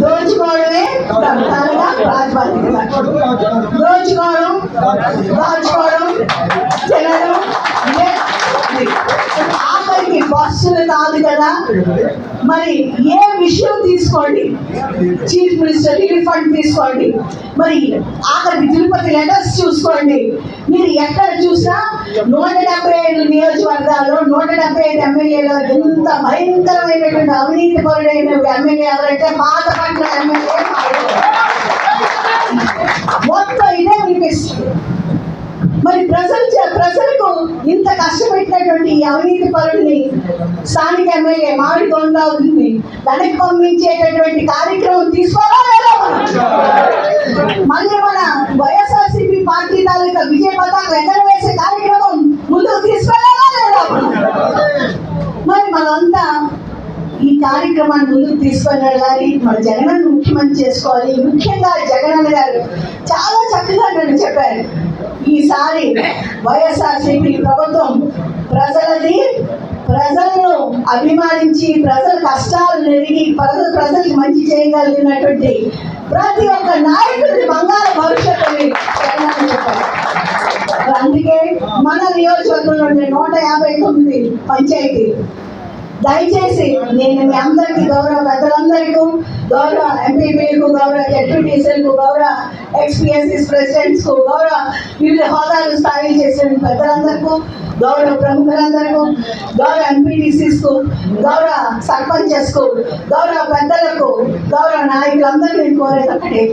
దోచుకోవడమే తనగా ప్రాతిపదిక. దోచుకోవడం, దాచుకోవడం, తినడం, ఆఖరికి బస్సులు కాదు కదా. మరి ఏ విషయం తీసుకోండి, చీఫ్ మినిస్టర్ రిలీఫ్ ఫండ్ తీసుకోండి, మరి ఆఖరికి తిరుపతి లెటర్స్ చూసుకోండి, మీరు ఎక్కడ చూసినా 175 నియోజకవర్గాల్లో 175 ఎమ్మెల్యేలు ఎంత భయంకరమైనటువంటి అవినీతి పరుడైన ఎమ్మెల్యే ఎవరైతే పాతపట్ల ఎమ్మెల్యే మొత్తం ఇదే వినిపిస్తుంది. మరి ప్రజలకు ఇంత కష్టపెట్టినటువంటి ఈ అవినీతి పరుడిని స్థానిక ఎమ్మెల్యే మామిడి గోవిందరావుని వెనక్కి పంపించేటటువంటి కార్యక్రమం తీసుకోవాలా లేదా? మళ్ళీ మన వైఎస్ఆర్సీపీ పార్టీ తాలూకా విజయ పతాకం ఎగరవేసే కార్యక్రమం ముందుకు తీసుకెళ్ళాలా లేదా? మరి మనంతా ఈ కార్యక్రమాన్ని ముందుకు తీసుకొని వెళ్ళాలి. మన జగన్ ముఖ్యమంత్రి చేసుకోవాలి. ముఖ్యంగా జగన్ గారు చాలా చక్కగా నన్ను చెప్పారు, ఈసారి వైఎస్ఆర్సీపీ ప్రభుత్వం ప్రజలది, ప్రజలను అభిమానించి ప్రజల కష్టాలు నెరిగి ప్రజలకు మంచి చేయగలిగినటువంటి ప్రతి ఒక్క నాయకుడి బంగారు భవిష్యత్తుని జగన్ చెప్పారు. అందుకే మన నియోజకవర్గంలో 159 పంచాయతీ. దయచేసి నేను మీ అందరికీ, గౌరవ పెద్దలందరికీ, గౌరవ ఎంపీపీలకు, గౌరవ జెడ్పీటీసీలకు, గౌరవ ఎక్స్పీఎస్సీస్ ప్రెసిడెంట్స్కు, గౌరవ వివిధ హోదాలు స్థాయి చేసిన పెద్దలందరికీ, గౌరవ ప్రముఖులందరికీ, గౌరవ ఎంపీటీసీస్కు, గౌరవ సర్పంచెస్కు, గౌరవ పెద్దలకు, గౌరవ నాయకులందరూ నేను కోరేది ఒకటి,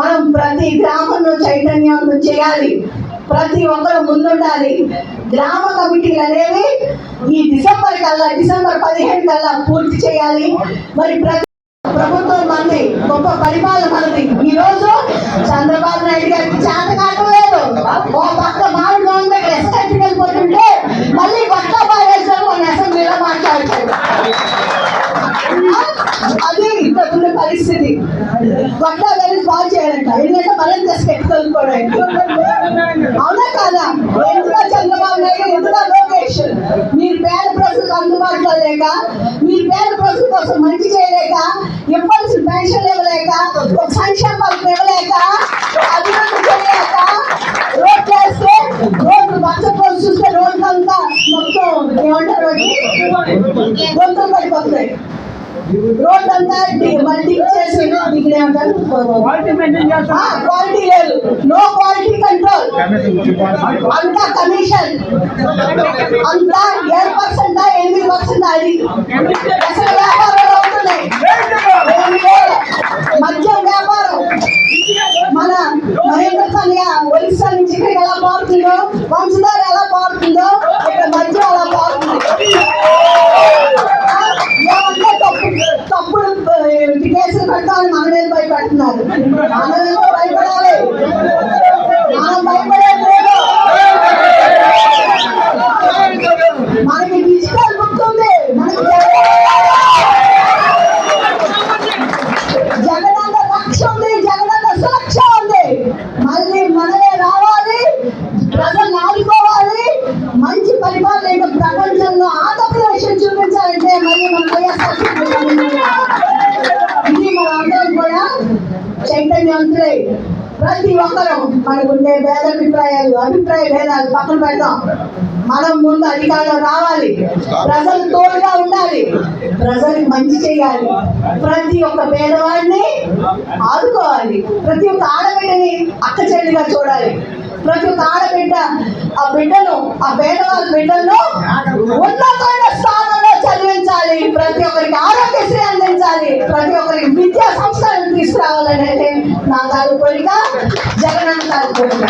మనం ప్రతి గ్రామంలో చైతన్యవంతం చేయాలి. ప్రతి ఒక్కరు ముందుండాలి. గ్రామ కమిటీలు అనేవి ఈ డిసెంబర్ 15 కల్లా పూర్తి చేయాలి. మరి ప్రతి ప్రభుత్వం మంది, గొప్ప పరిపాలన మనది. ఈ రోజు చంద్రబాబు నాయుడు గారికి చేత కావట్లేదు. ఓ పక్క మామిడి గోవింద దగ్గర ఎస్కట్కి వెళ్ళిపోతుంటే మళ్ళీ కొత్త బాధ్యతలు మన అసెంబ్లీలో మాట్లాడతారు. అది ఇప్పుడున్న పరిస్థితి. కొత్త వెళ్ళి కాల్ చేయాలంట, ఎందుకంటే మనం ఎస్కెట్టుకోవడానికి. అవునా కాదా? ఎందుగా చంద్రబాబు నాయుడు, ఎందుగా లోకేష్, మీరు పేద ప్రజలకు అందుబాటులో లేక, మీరు పేద ప్రజల కోసం మంచి చేయలేక, ఇవ్వాల్సిన పెన్షన్లు ఇవ్వలేక, ఒక సంక్షేమ పథకం ఇవ్వలేక, అభివృద్ధి చేయలేక, రోడ్లు వేస్తే రోడ్లు మరుసటి రోజు చూస్తే రోడ్లంతా మొత్తం ఏమంటారు, గొంతులు పడిపోతాయి. రోడ్ అంతా మల్టీ చేసి క్వాలిటీ లేదు, నో క్వాలిటీ కంట్రోల్, అంతా కమిషన్, అంతా 7% 8% అది అసలు వ్యాపారాలు అవుతున్నాయి. మద్యం వ్యాపారం మన మహేంద్ర కన్య ఒరిస్సా నుంచి ఇక్కడ ఎలా పారుతుందో, వంశధార ఎలా పారుతుందో, ఇక్కడ మద్యం అలా పారుతుంది. తప్పుడు కేసులు పెట్టాలని మన మీద భయపెడుతున్నారు. మనం భయపడాలి, మనం భయపడేది లేదు. మనకి డిజిటల్ బుక్ ఉంది, మనకి జగనన్న రక్ష ఉంది, జగనన్న సురక్ష ఉంది. మళ్ళీ మనమే రావాలి, ప్రజలు ఆదుకోవాలి, మంచి పరిపాలన ప్రపంచంలో ఆంధ్రప్రదేశ్ చూపించాలంటే మళ్ళీ మన వైఎస్ఆర్ ఇది మన అందరం కూడా చైతన్యవంతులై ప్రతి ఒక్కరూ మనకుండే అభిప్రాయ భేదాలు పక్కన పెడదాం. మనం ముందు అధికారంలో రావాలి, ప్రజలు తోడుగా ఉండాలి, ప్రజలకు మంచి చేయాలి, ప్రతి ఒక్క పేదవాడిని ఆదుకోవాలి, ప్రతి ఒక్క ఆడబిడ్డని అక్క చెల్లిగా చూడాలి, ప్రతి ఒక్క ఆడబిడ్డ ఆ బిడ్డను, ఆ పేదవాళ్ళ బిడ్డలను ఉన్నతమైన స్థానంలో చదివించాలి, ప్రతి ఒక్కరికి ఆరోగ్యశ్రీ అందించాలి, ప్రతి ఒక్కరికి విద్యా సంస్థలను తీసుకురావాలనేది నా తాలూకు కోరిక, జగనన్న తాలూకు కోరిక.